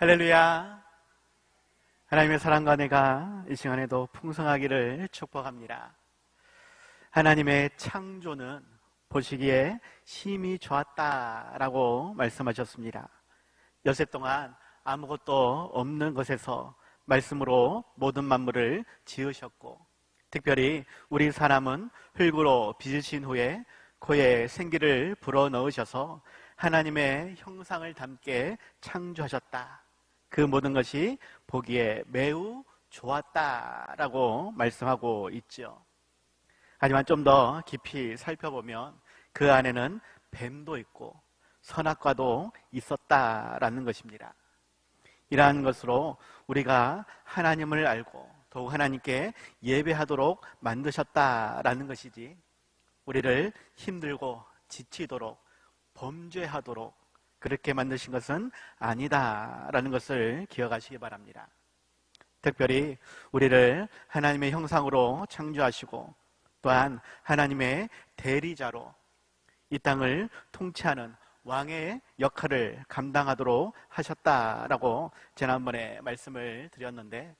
할렐루야. 하나님의 사랑과 은혜가 이 시간에도 풍성하기를 축복합니다. 하나님의 창조는 보시기에 심히 좋았다라고 말씀하셨습니다. 여세 동안 아무것도 없는 것에서 말씀으로 모든 만물을 지으셨고, 특별히 우리 사람은 흙으로 빚으신 후에 코에 생기를 불어넣으셔서 하나님의 형상을 담게 창조하셨다. 그 모든 것이 보기에 매우 좋았다라고 말씀하고 있죠. 하지만 좀 더 깊이 살펴보면 그 안에는 뱀도 있고 선악과도 있었다라는 것입니다. 이러한 것으로 우리가 하나님을 알고 더욱 하나님께 예배하도록 만드셨다라는 것이지, 우리를 힘들고 지치도록 범죄하도록 그렇게 만드신 것은 아니다라는 것을 기억하시기 바랍니다. 특별히 우리를 하나님의 형상으로 창조하시고 또한 하나님의 대리자로 이 땅을 통치하는 왕의 역할을 감당하도록 하셨다라고 지난번에 말씀을 드렸는데,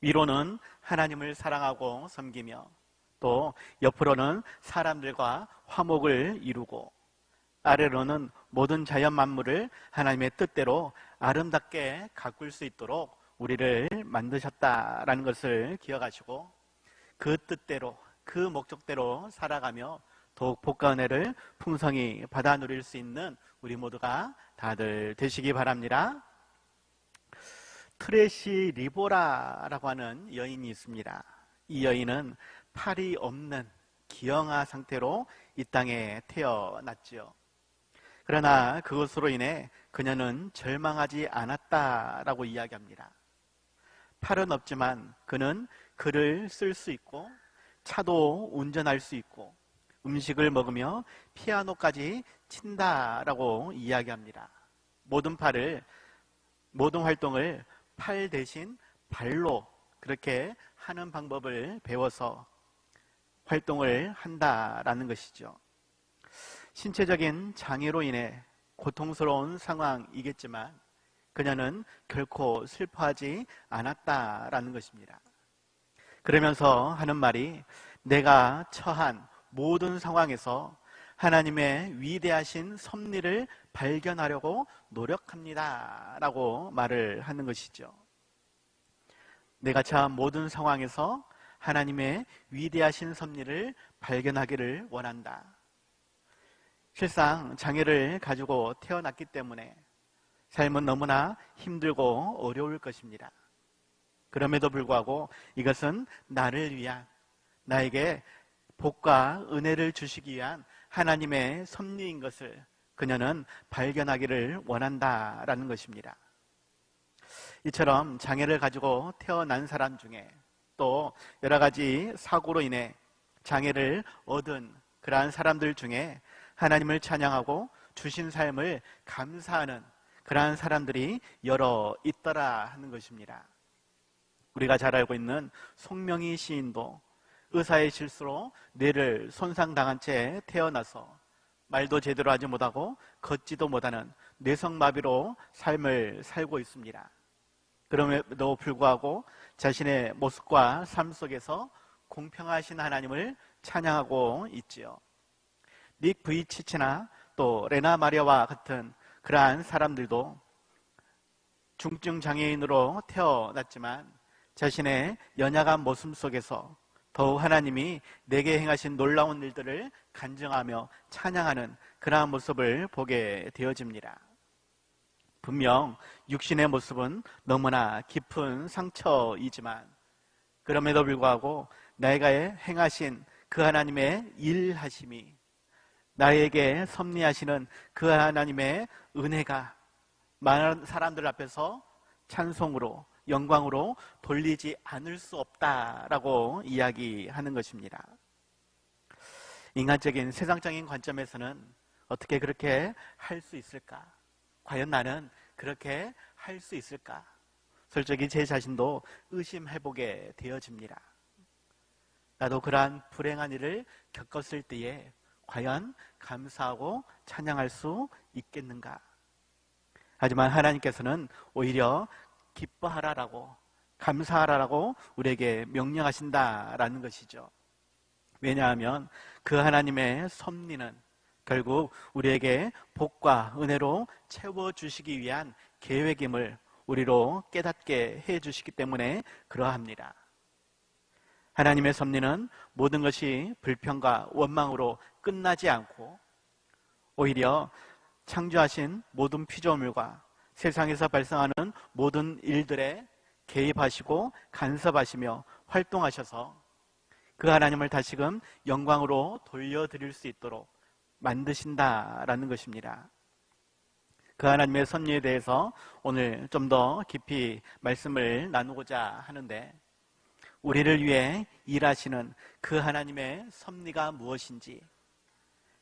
위로는 하나님을 사랑하고 섬기며 또 옆으로는 사람들과 화목을 이루고, 아래로는 모든 자연 만물을 하나님의 뜻대로 아름답게 가꿀 수 있도록 우리를 만드셨다라는 것을 기억하시고, 그 뜻대로 그 목적대로 살아가며 더욱 복과 은혜를 풍성히 받아 누릴 수 있는 우리 모두가 다들 되시기 바랍니다. 트레시 리보라라고 하는 여인이 있습니다. 이 여인은 팔이 없는 기형아 상태로 이 땅에 태어났지요. 그러나 그것으로 인해 그녀는 절망하지 않았다라고 이야기합니다. 팔은 없지만 그는 글을 쓸 수 있고 차도 운전할 수 있고 음식을 먹으며 피아노까지 친다라고 이야기합니다. 모든 활동을 팔 대신 발로 그렇게 하는 방법을 배워서 활동을 한다라는 것이죠. 신체적인 장애로 인해 고통스러운 상황이겠지만 그녀는 결코 슬퍼하지 않았다라는 것입니다. 그러면서 하는 말이, 내가 처한 모든 상황에서 하나님의 위대하신 섭리를 발견하려고 노력합니다 라고 말을 하는 것이죠. 내가 처한 모든 상황에서 하나님의 위대하신 섭리를 발견하기를 원한다. 실상 장애를 가지고 태어났기 때문에 삶은 너무나 힘들고 어려울 것입니다. 그럼에도 불구하고 이것은 나를 위한, 나에게 복과 은혜를 주시기 위한 하나님의 섭리인 것을 그녀는 발견하기를 원한다라는 것입니다. 이처럼 장애를 가지고 태어난 사람 중에 또 여러 가지 사고로 인해 장애를 얻은 그러한 사람들 중에 하나님을 찬양하고 주신 삶을 감사하는 그러한 사람들이 여러 있더라 하는 것입니다. 우리가 잘 알고 있는 송명희 시인도 의사의 실수로 뇌를 손상당한 채 태어나서 말도 제대로 하지 못하고 걷지도 못하는 뇌성마비로 삶을 살고 있습니다. 그럼에도 불구하고 자신의 모습과 삶 속에서 공평하신 하나님을 찬양하고 있지요. 닉 브이치치나 또 레나 마리아와 같은 그러한 사람들도 중증 장애인으로 태어났지만 자신의 연약한 모습 속에서 더욱 하나님이 내게 행하신 놀라운 일들을 간증하며 찬양하는 그러한 모습을 보게 되어집니다. 분명 육신의 모습은 너무나 깊은 상처이지만 그럼에도 불구하고 내가 행하신 그 하나님의 일하심이, 나에게 섭리하시는 그 하나님의 은혜가 많은 사람들 앞에서 찬송으로 영광으로 돌리지 않을 수 없다라고 이야기하는 것입니다. 인간적인 세상적인 관점에서는 어떻게 그렇게 할 수 있을까? 과연 나는 그렇게 할 수 있을까? 솔직히 제 자신도 의심해보게 되어집니다. 나도 그러한 불행한 일을 겪었을 때에 과연 감사하고 찬양할 수 있겠는가? 하지만 하나님께서는 오히려 기뻐하라라고, 감사하라라고 우리에게 명령하신다라는 것이죠. 왜냐하면 그 하나님의 섭리는 결국 우리에게 복과 은혜로 채워주시기 위한 계획임을 우리로 깨닫게 해주시기 때문에 그러합니다. 하나님의 섭리는 모든 것이 불평과 원망으로 끝나지 않고 오히려 창조하신 모든 피조물과 세상에서 발생하는 모든 일들에 개입하시고 간섭하시며 활동하셔서 그 하나님을 다시금 영광으로 돌려드릴 수 있도록 만드신다라는 것입니다. 그 하나님의 섭리에 대해서 오늘 좀 더 깊이 말씀을 나누고자 하는데, 우리를 위해 일하시는 그 하나님의 섭리가 무엇인지,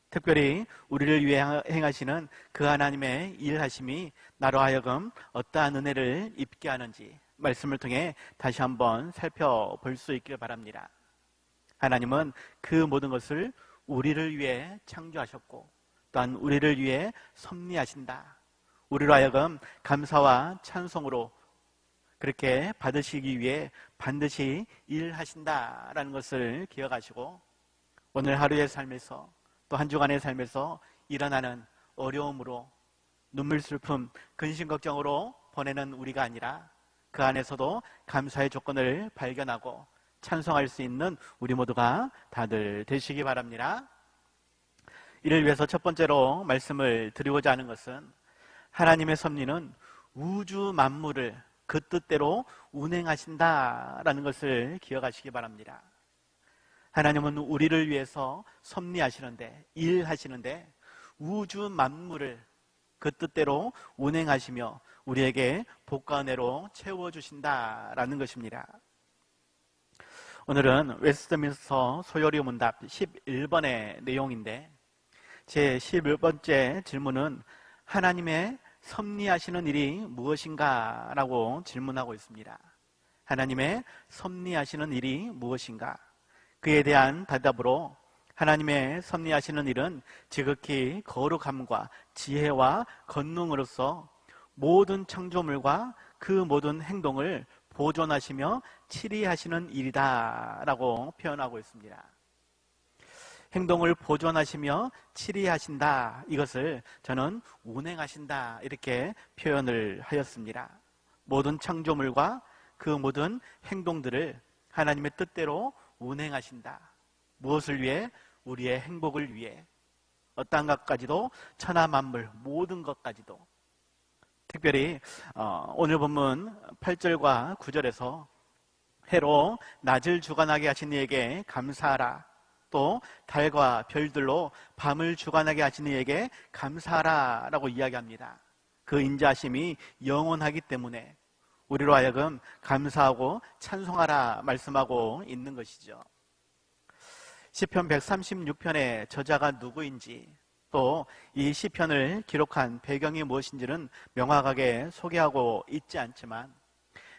특별히 우리를 위해 행하시는 그 하나님의 일하심이 나로 하여금 어떠한 은혜를 입게 하는지 말씀을 통해 다시 한번 살펴볼 수 있길 바랍니다. 하나님은 그 모든 것을 우리를 위해 창조하셨고 또한 우리를 위해 섭리하신다. 우리로 하여금 감사와 찬송으로 그렇게 받으시기 위해 반드시 일하신다라는 것을 기억하시고, 오늘 하루의 삶에서 또 한 주간의 삶에서 일어나는 어려움으로 눈물 슬픔, 근심 걱정으로 보내는 우리가 아니라 그 안에서도 감사의 조건을 발견하고 찬송할 수 있는 우리 모두가 다들 되시기 바랍니다. 이를 위해서 첫 번째로 말씀을 드리고자 하는 것은, 하나님의 섭리는 우주 만물을 그 뜻대로 운행하신다라는 것을 기억하시기 바랍니다. 하나님은 우리를 위해서 섭리하시는데, 일하시는데 우주 만물을 그 뜻대로 운행하시며 우리에게 복과 은혜로 채워주신다라는 것입니다. 오늘은 웨스트민스터 소요리 문답 11번의 내용인데, 제 11번째 질문은 하나님의 섭리하시는 일이 무엇인가? 라고 질문하고 있습니다. 하나님의 섭리하시는 일이 무엇인가? 그에 대한 대답으로, 하나님의 섭리하시는 일은 지극히 거룩함과 지혜와 권능으로서 모든 창조물과 그 모든 행동을 보존하시며 치리하시는 일이다 라고 표현하고 있습니다. 행동을 보존하시며 치리하신다, 이것을 저는 운행하신다 이렇게 표현을 하였습니다. 모든 창조물과 그 모든 행동들을 하나님의 뜻대로 운행하신다. 무엇을 위해? 우리의 행복을 위해. 어떤 것까지도, 천하 만물 모든 것까지도. 특별히 오늘 본문 8절과 9절에서 해로 낮을 주관하게 하신 이에게 감사하라, 또 달과 별들로 밤을 주관하게 하신 이에게 감사하라 라고 이야기합니다. 그 인자하심이 영원하기 때문에 우리로 하여금 감사하고 찬송하라 말씀하고 있는 것이죠. 시편 136편의 저자가 누구인지, 또 이 시편을 기록한 배경이 무엇인지는 명확하게 소개하고 있지 않지만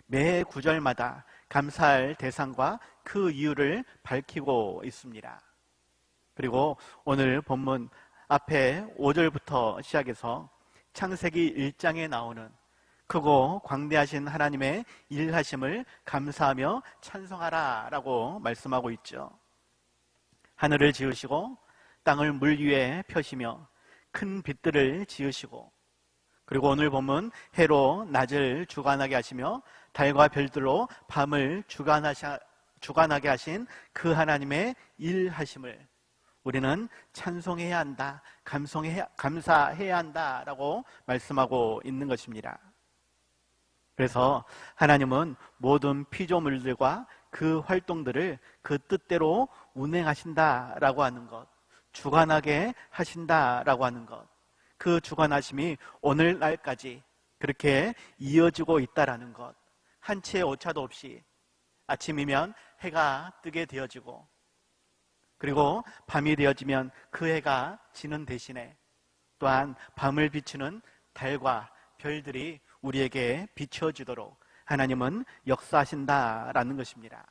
매 구절마다 감사할 대상과 그 이유를 밝히고 있습니다. 그리고 오늘 본문 앞에 5절부터 시작해서 창세기 1장에 나오는 크고 광대하신 하나님의 일하심을 감사하며 찬송하라 라고 말씀하고 있죠. 하늘을 지으시고 땅을 물 위에 펴시며 큰 빛들을 지으시고, 그리고 오늘 보면 해로 낮을 주관하게 하시며 달과 별들로 밤을 주관하게 하신 그 하나님의 일하심을 우리는 찬송해야 한다, 감사해야 한다 라고 말씀하고 있는 것입니다. 그래서 하나님은 모든 피조물들과 그 활동들을 그 뜻대로 운행하신다라고 하는 것, 주관하게 하신다라고 하는 것, 그 주관하심이 오늘날까지 그렇게 이어지고 있다라는 것, 한 치의 오차도 없이 아침이면 해가 뜨게 되어지고, 그리고 밤이 되어지면 그 해가 지는 대신에 또한 밤을 비추는 달과 별들이 우리에게 비춰지도록 하나님은 역사하신다라는 것입니다.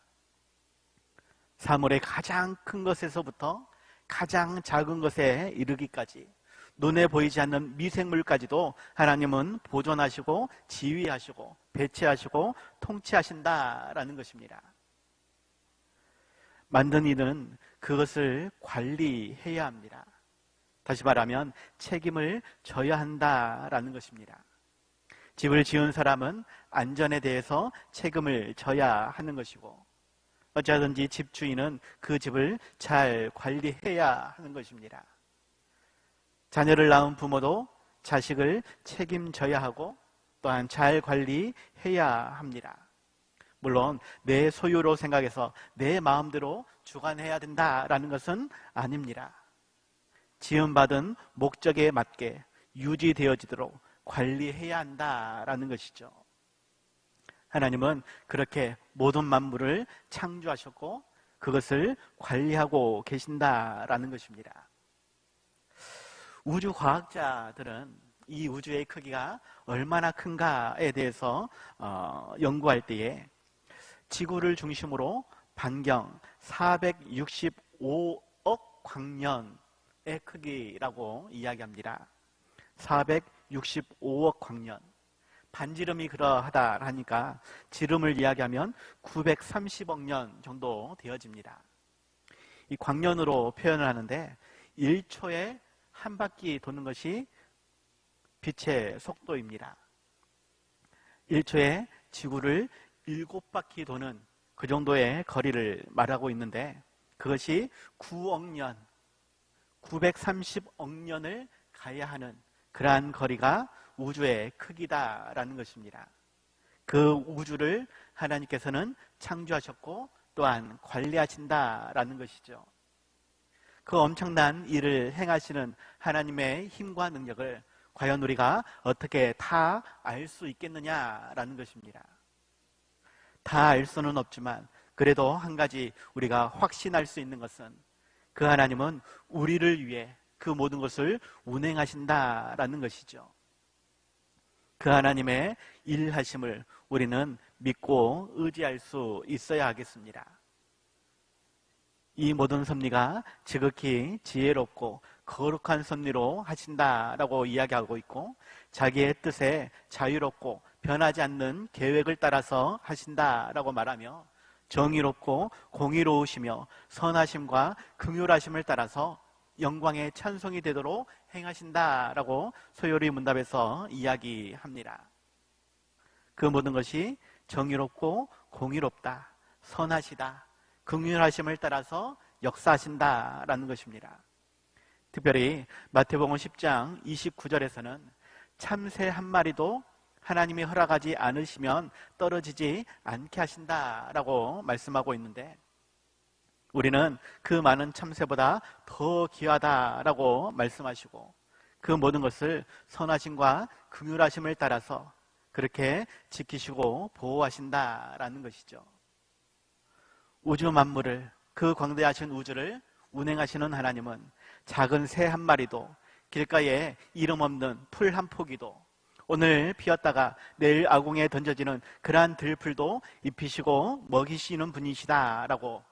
사물의 가장 큰 것에서부터 가장 작은 것에 이르기까지 눈에 보이지 않는 미생물까지도 하나님은 보존하시고 지휘하시고 배치하시고 통치하신다라는 것입니다. 만든 이는 그것을 관리해야 합니다. 다시 말하면 책임을 져야 한다라는 것입니다. 집을 지은 사람은 안전에 대해서 책임을 져야 하는 것이고, 어쩌든지 집주인은 그 집을 잘 관리해야 하는 것입니다. 자녀를 낳은 부모도 자식을 책임져야 하고 또한 잘 관리해야 합니다. 물론 내 소유로 생각해서 내 마음대로 주관해야 된다라는 것은 아닙니다. 지음받은 목적에 맞게 유지되어지도록 관리해야 한다라는 것이죠. 하나님은 그렇게 모든 만물을 창조하셨고 그것을 관리하고 계신다라는 것입니다. 우주과학자들은 이 우주의 크기가 얼마나 큰가에 대해서 연구할 때에 지구를 중심으로 반경 465억 광년의 크기라고 이야기합니다. 465억 광년. 반지름이 그러하다 하니까 지름을 이야기하면 930억 년 정도 되어집니다. 이 광년으로 표현을 하는데 1초에 한 바퀴 도는 것이 빛의 속도입니다. 1초에 지구를 7바퀴 도는 그 정도의 거리를 말하고 있는데 그것이 9억 년, 930억 년을 가야 하는 그러한 거리가 우주의 크기다라는 것입니다. 그 우주를 하나님께서는 창조하셨고 또한 관리하신다라는 것이죠. 그 엄청난 일을 행하시는 하나님의 힘과 능력을 과연 우리가 어떻게 다 알 수 있겠느냐라는 것입니다. 다 알 수는 없지만 그래도 한 가지 우리가 확신할 수 있는 것은 그 하나님은 우리를 위해 그 모든 것을 운행하신다라는 것이죠. 그 하나님의 일하심을 우리는 믿고 의지할 수 있어야 하겠습니다. 이 모든 섭리가 지극히 지혜롭고 거룩한 섭리로 하신다라고 이야기하고 있고 자기의 뜻에 자유롭고 변하지 않는 계획을 따라서 하신다라고 말하며 정의롭고 공의로우시며 선하심과 긍휼하심을 따라서 영광의 찬송이 되도록 행하신다라고 소요리 문답에서 이야기합니다. 그 모든 것이 정의롭고 공의롭다, 선하시다, 긍휼하심을 따라서 역사하신다라는 것입니다. 특별히 마태복음 10장 29절에서는 참새 한 마리도 하나님이 허락하지 않으시면 떨어지지 않게 하신다라고 말씀하고 있는데 우리는 그 많은 참새보다 더 귀하다라고 말씀하시고 그 모든 것을 선하심과 긍휼하심을 따라서 그렇게 지키시고 보호하신다라는 것이죠. 우주 만물을, 그 광대하신 우주를 운행하시는 하나님은 작은 새 한 마리도 길가에 이름 없는 풀 한 포기도 오늘 피었다가 내일 아궁에 던져지는 그러한 들풀도 입히시고 먹이시는 분이시다라고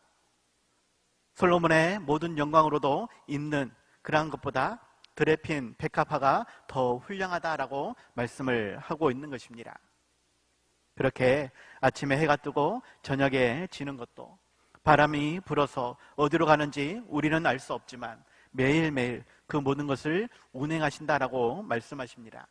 솔로몬의 모든 영광으로도 있는 그러한 것보다 들에 핀 백합화가 더 훌륭하다라고 말씀을 하고 있는 것입니다. 그렇게 아침에 해가 뜨고 저녁에 지는 것도 바람이 불어서 어디로 가는지 우리는 알 수 없지만 매일매일 그 모든 것을 운행하신다라고 말씀하십니다.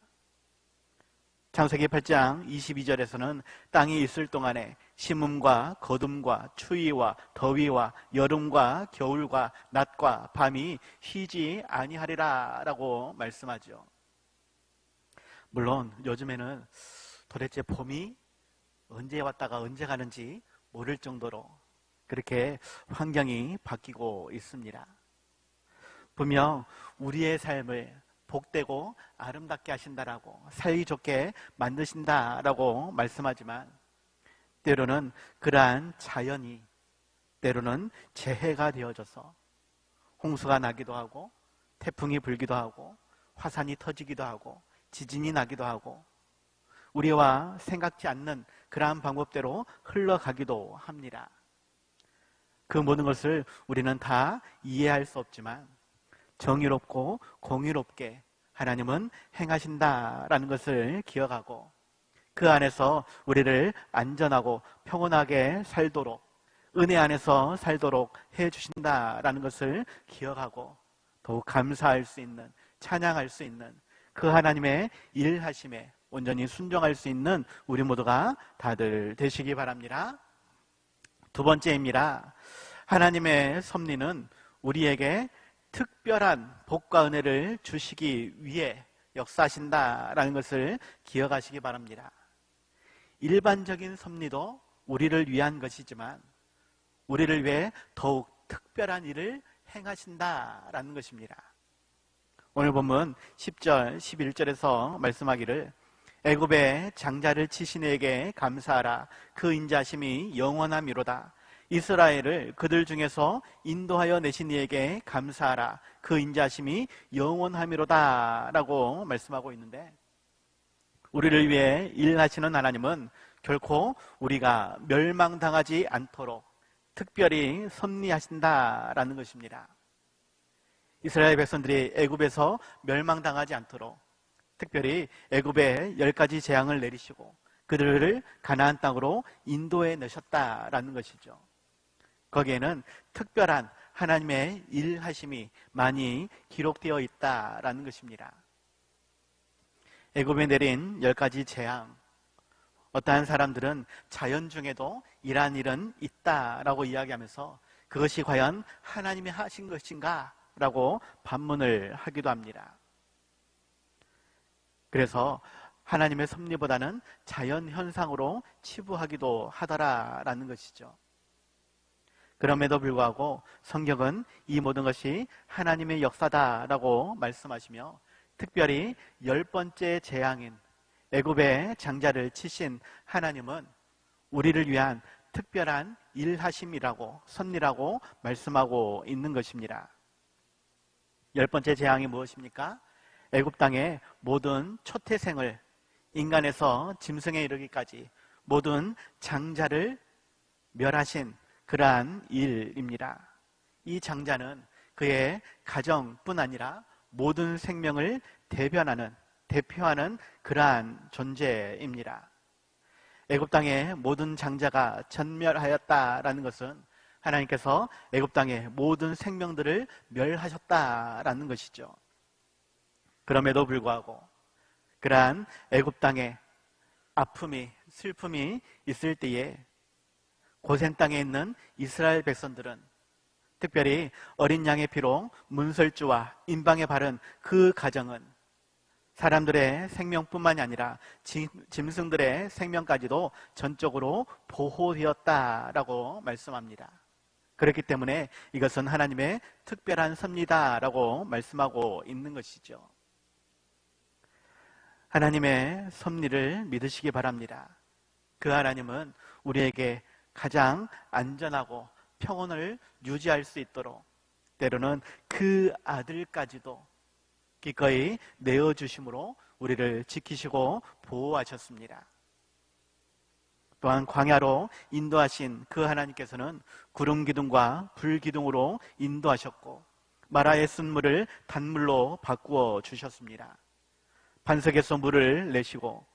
창세기 8장 22절에서는 땅이 있을 동안에 심음과 거둠과 추위와 더위와 여름과 겨울과 낮과 밤이 쉬지 아니하리라 라고 말씀하죠. 물론 요즘에는 도대체 봄이 언제 왔다가 언제 가는지 모를 정도로 그렇게 환경이 바뀌고 있습니다. 분명 우리의 삶을 복되고 아름답게 하신다라고 살기 좋게 만드신다라고 말씀하지만 때로는 그러한 자연이 때로는 재해가 되어져서 홍수가 나기도 하고 태풍이 불기도 하고 화산이 터지기도 하고 지진이 나기도 하고 우리와 생각지 않는 그러한 방법대로 흘러가기도 합니다. 그 모든 것을 우리는 다 이해할 수 없지만 정의롭고 공의롭게 하나님은 행하신다라는 것을 기억하고 그 안에서 우리를 안전하고 평온하게 살도록 은혜 안에서 살도록 해주신다라는 것을 기억하고 더욱 감사할 수 있는, 찬양할 수 있는 그 하나님의 일하심에 온전히 순종할 수 있는 우리 모두가 다들 되시기 바랍니다. 두 번째입니다. 하나님의 섭리는 우리에게 특별한 복과 은혜를 주시기 위해 역사하신다라는 것을 기억하시기 바랍니다. 일반적인 섭리도 우리를 위한 것이지만 우리를 위해 더욱 특별한 일을 행하신다라는 것입니다. 오늘 본문 10절, 11절에서 말씀하기를 애굽의 장자를 치신 이에게 감사하라. 그 인자심이 영원함이로다. 이스라엘을 그들 중에서 인도하여 내신 이에게 감사하라. 그 인자심이 영원함이로다 라고 말씀하고 있는데 우리를 위해 일하시는 하나님은 결코 우리가 멸망당하지 않도록 특별히 섭리하신다라는 것입니다. 이스라엘 백성들이 애굽에서 멸망당하지 않도록 특별히 애굽에 10가지 재앙을 내리시고 그들을 가나안 땅으로 인도해 내셨다라는 것이죠. 거기에는 특별한 하나님의 일하심이 많이 기록되어 있다라는 것입니다. 애굽에 내린 10가지 재앙, 어떠한 사람들은 자연 중에도 이러한 일은 있다라고 이야기하면서 그것이 과연 하나님이 하신 것인가? 라고 반문을 하기도 합니다. 그래서 하나님의 섭리보다는 자연 현상으로 치부하기도 하더라라는 것이죠. 그럼에도 불구하고 성경은 이 모든 것이 하나님의 역사다라고 말씀하시며 특별히 10번째 재앙인 애굽의 장자를 치신 하나님은 우리를 위한 특별한 일하심이라고 섭리라고 말씀하고 있는 것입니다. 10번째 재앙이 무엇입니까? 애굽 땅의 모든 초태생을 인간에서 짐승에 이르기까지 모든 장자를 멸하신 그러한 일입니다. 이 장자는 그의 가정뿐 아니라 모든 생명을 대표하는 그러한 존재입니다. 애굽 땅의 모든 장자가 전멸하였다라는 것은 하나님께서 애굽 땅의 모든 생명들을 멸하셨다라는 것이죠. 그럼에도 불구하고 그러한 애굽 땅에 아픔이 슬픔이 있을 때에 고센 땅에 있는 이스라엘 백성들은 특별히 어린 양의 피로 문설주와 인방에 바른 그 가정은 사람들의 생명뿐만이 아니라 짐승들의 생명까지도 전적으로 보호되었다라고 말씀합니다. 그렇기 때문에 이것은 하나님의 특별한 섭리다라고 말씀하고 있는 것이죠. 하나님의 섭리를 믿으시기 바랍니다. 그 하나님은 우리에게 가장 안전하고 평온을 유지할 수 있도록 때로는 그 아들까지도 기꺼이 내어주심으로 우리를 지키시고 보호하셨습니다. 또한 광야로 인도하신 그 하나님께서는 구름 기둥과 불 기둥으로 인도하셨고 마라의 쓴물을 단물로 바꾸어 주셨습니다. 반석에서 물을 내시고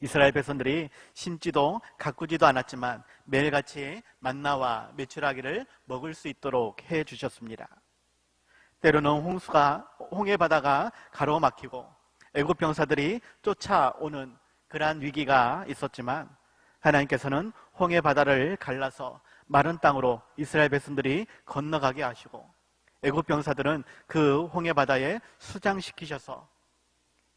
이스라엘 백성들이 심지도 가꾸지도 않았지만 매일같이 만나와 메추라기를 먹을 수 있도록 해주셨습니다. 때로는 홍해 바다가 가로막히고 애굽 병사들이 쫓아오는 그러한 위기가 있었지만 하나님께서는 홍해 바다를 갈라서 마른 땅으로 이스라엘 백성들이 건너가게 하시고 애굽 병사들은 그 홍해 바다에 수장시키셔서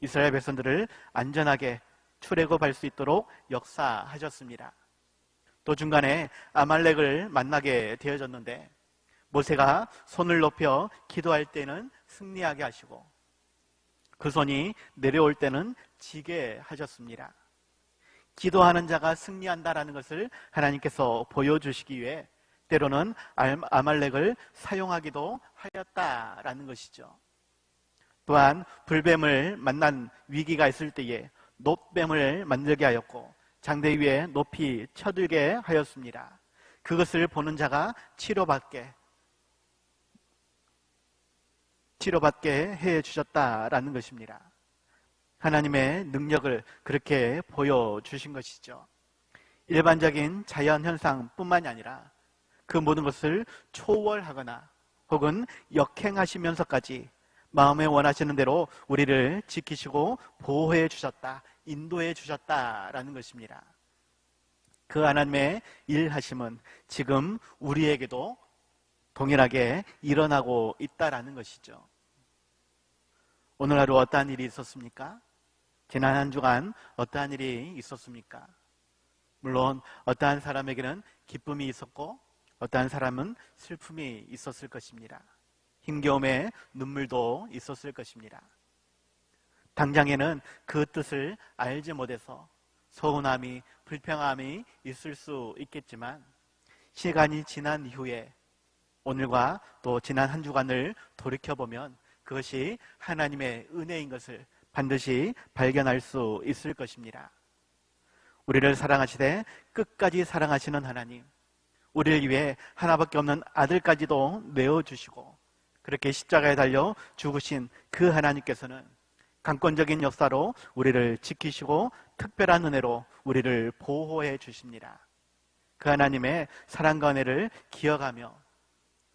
이스라엘 백성들을 안전하게 출애굽할 수 있도록 역사하셨습니다. 또 중간에 아말렉을 만나게 되어졌는데 모세가 손을 높여 기도할 때는 승리하게 하시고 그 손이 내려올 때는 지게 하셨습니다. 기도하는 자가 승리한다라는 것을 하나님께서 보여주시기 위해 때로는 아말렉을 사용하기도 하였다라는 것이죠. 또한 불뱀을 만난 위기가 있을 때에 놋뱀을 만들게 하였고 장대 위에 높이 쳐들게 하였습니다. 그것을 보는 자가 치료받게 치료받게 해 주셨다라는 것입니다. 하나님의 능력을 그렇게 보여주신 것이죠. 일반적인 자연 현상뿐만이 아니라 그 모든 것을 초월하거나 혹은 역행하시면서까지 마음에 원하시는 대로 우리를 지키시고 보호해 주셨다, 인도해 주셨다라는 것입니다. 그 하나님의 일하심은 지금 우리에게도 동일하게 일어나고 있다라는 것이죠. 오늘 하루 어떠한 일이 있었습니까? 지난 한 주간 어떠한 일이 있었습니까? 물론 어떠한 사람에게는 기쁨이 있었고 어떠한 사람은 슬픔이 있었을 것입니다. 힘겨움에 눈물도 있었을 것입니다. 당장에는 그 뜻을 알지 못해서 서운함이, 불평함이 있을 수 있겠지만 시간이 지난 이후에 오늘과 또 지난 한 주간을 돌이켜보면 그것이 하나님의 은혜인 것을 반드시 발견할 수 있을 것입니다. 우리를 사랑하시되 끝까지 사랑하시는 하나님, 우리를 위해 하나밖에 없는 아들까지도 내어주시고 그렇게 십자가에 달려 죽으신 그 하나님께서는 강권적인 역사로 우리를 지키시고 특별한 은혜로 우리를 보호해 주십니다. 그 하나님의 사랑과 은혜를 기억하며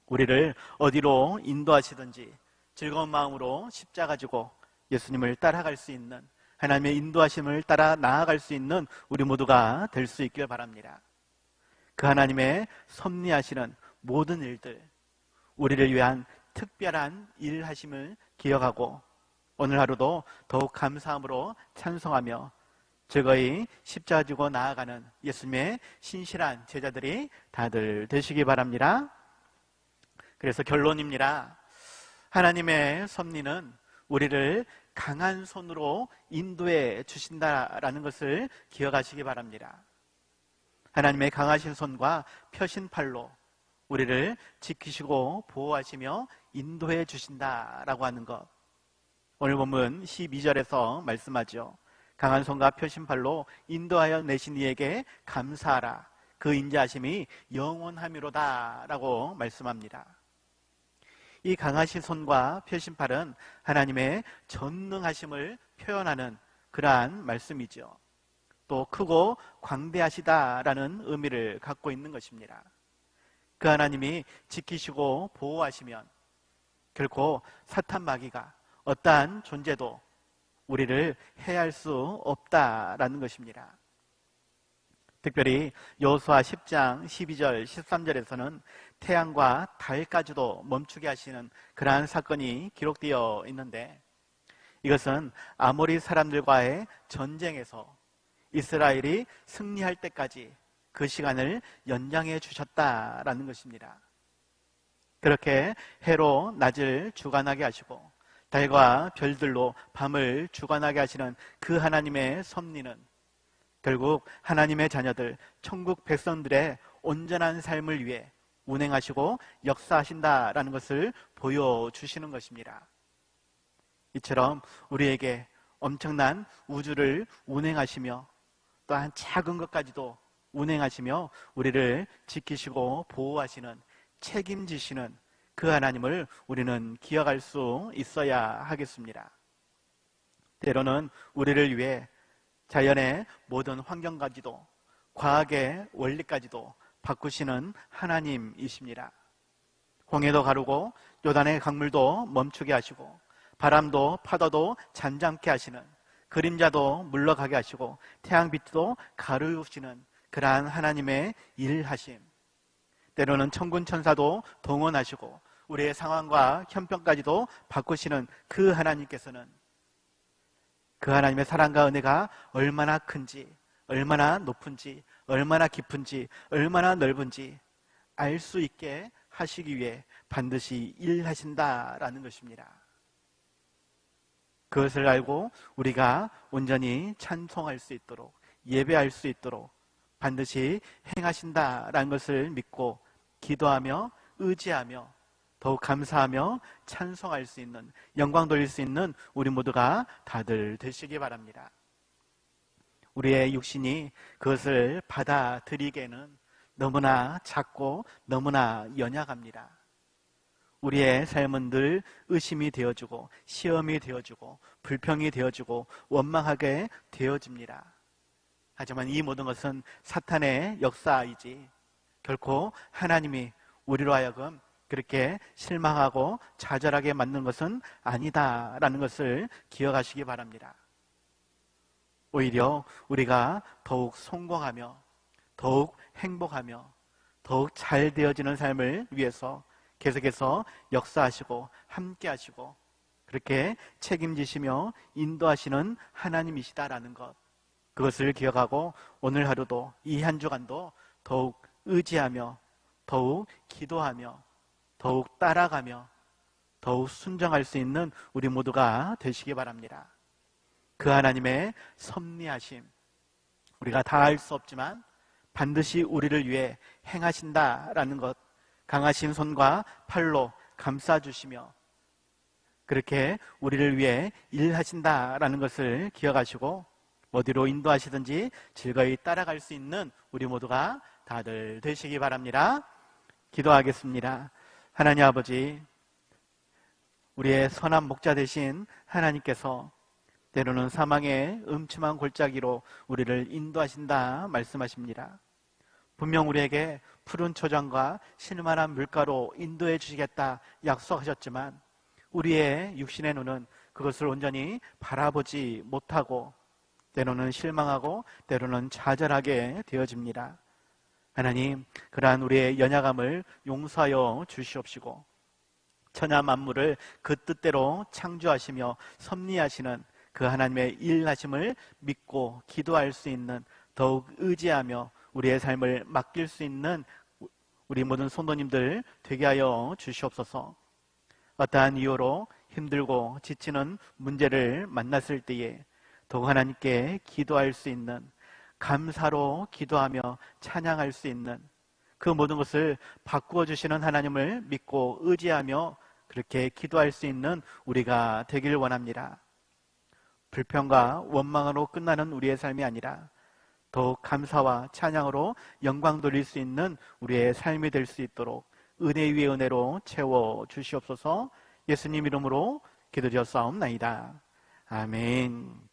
우리를 어디로 인도하시든지 즐거운 마음으로 십자가 지고 예수님을 따라갈 수 있는, 하나님의 인도하심을 따라 나아갈 수 있는 우리 모두가 될 수 있길 바랍니다. 그 하나님의 섭리하시는 모든 일들, 우리를 위한 특별한 일하심을 기억하고 오늘 하루도 더욱 감사함으로 찬송하며 즐거이 십자가 지고 나아가는 예수님의 신실한 제자들이 다들 되시기 바랍니다. 그래서 결론입니다. 하나님의 섭리는 우리를 강한 손으로 인도해 주신다라는 것을 기억하시기 바랍니다. 하나님의 강하신 손과 펴신 팔로 우리를 지키시고 보호하시며 인도해 주신다라고 하는 것. 오늘 본문 12절에서 말씀하죠. 강한 손과 펴신 팔로 인도하여 내신 이에게 감사하라. 그 인자하심이 영원하미로다 라고 말씀합니다. 이 강하신 손과 펴신 팔은 하나님의 전능하심을 표현하는 그러한 말씀이죠. 또 크고 광대하시다라는 의미를 갖고 있는 것입니다. 그 하나님이 지키시고 보호하시면 결코 사탄 마귀가 어떠한 존재도 우리를 해할 수 없다라는 것입니다. 특별히 여호수아 10장 12절 13절에서는 태양과 달까지도 멈추게 하시는 그러한 사건이 기록되어 있는데 이것은 아모리 사람들과의 전쟁에서 이스라엘이 승리할 때까지 그 시간을 연장해 주셨다라는 것입니다. 그렇게 해로 낮을 주관하게 하시고 달과 별들로 밤을 주관하게 하시는 그 하나님의 섭리는 결국 하나님의 자녀들, 천국 백성들의 온전한 삶을 위해 운행하시고 역사하신다라는 것을 보여주시는 것입니다. 이처럼 우리에게 엄청난 우주를 운행하시며 또한 작은 것까지도 운행하시며 우리를 지키시고 보호하시는, 책임지시는 그 하나님을 우리는 기억할 수 있어야 하겠습니다. 때로는 우리를 위해 자연의 모든 환경까지도 과학의 원리까지도 바꾸시는 하나님이십니다. 홍해도 가르고 요단의 강물도 멈추게 하시고 바람도 파도도 잠잠케 하시는, 그림자도 물러가게 하시고 태양빛도 가르우시는 그러한 하나님의 일하심, 때로는 천군 천사도 동원하시고 우리의 상황과 형편까지도 바꾸시는 그 하나님께서는 그 하나님의 사랑과 은혜가 얼마나 큰지, 얼마나 높은지, 얼마나 깊은지, 얼마나 넓은지 알 수 있게 하시기 위해 반드시 일하신다라는 것입니다. 그것을 알고 우리가 온전히 찬송할 수 있도록, 예배할 수 있도록 반드시 행하신다라는 것을 믿고 기도하며 의지하며 더욱 감사하며 찬송할 수 있는, 영광 돌릴 수 있는 우리 모두가 다들 되시기 바랍니다. 우리의 육신이 그것을 받아들이기에는 너무나 작고 너무나 연약합니다. 우리의 삶은 늘 의심이 되어주고 시험이 되어주고 불평이 되어주고 원망하게 되어집니다. 하지만 이 모든 것은 사탄의 역사이지 결코 하나님이 우리로 하여금 그렇게 실망하고 좌절하게 만든 것은 아니다라는 것을 기억하시기 바랍니다. 오히려 우리가 더욱 성공하며 더욱 행복하며 더욱 잘 되어지는 삶을 위해서 계속해서 역사하시고 함께하시고 그렇게 책임지시며 인도하시는 하나님이시다라는 것, 그것을 기억하고 오늘 하루도 이 한 주간도 더욱 의지하며 더욱 기도하며 더욱 따라가며 더욱 순종할 수 있는 우리 모두가 되시기 바랍니다. 그 하나님의 섭리하심, 우리가 다 알 수 없지만 반드시 우리를 위해 행하신다라는 것, 강하신 손과 팔로 감싸주시며 그렇게 우리를 위해 일하신다라는 것을 기억하시고 어디로 인도하시든지 즐거이 따라갈 수 있는 우리 모두가 다들 되시기 바랍니다. 기도하겠습니다. 하나님 아버지, 우리의 선한 목자 되신 하나님께서 때로는 사망의 음침한 골짜기로 우리를 인도하신다 말씀하십니다. 분명 우리에게 푸른 초장과 신만한 물가로 인도해 주시겠다 약속하셨지만 우리의 육신의 눈은 그것을 온전히 바라보지 못하고 때로는 실망하고 때로는 좌절하게 되어집니다. 하나님, 그러한 우리의 연약함을 용서하여 주시옵시고 천하 만물을 그 뜻대로 창조하시며 섭리하시는 그 하나님의 일하심을 믿고 기도할 수 있는, 더욱 의지하며 우리의 삶을 맡길 수 있는 우리 모든 성도님들 되게 하여 주시옵소서. 어떠한 이유로 힘들고 지치는 문제를 만났을 때에 더욱 하나님께 기도할 수 있는, 감사로 기도하며 찬양할 수 있는 그 모든 것을 바꾸어 주시는 하나님을 믿고 의지하며 그렇게 기도할 수 있는 우리가 되길 원합니다. 불평과 원망으로 끝나는 우리의 삶이 아니라 더욱 감사와 찬양으로 영광 돌릴 수 있는 우리의 삶이 될 수 있도록 은혜 위에 은혜로 채워 주시옵소서. 예수님 이름으로 기도드렸사옵나이다. 아멘.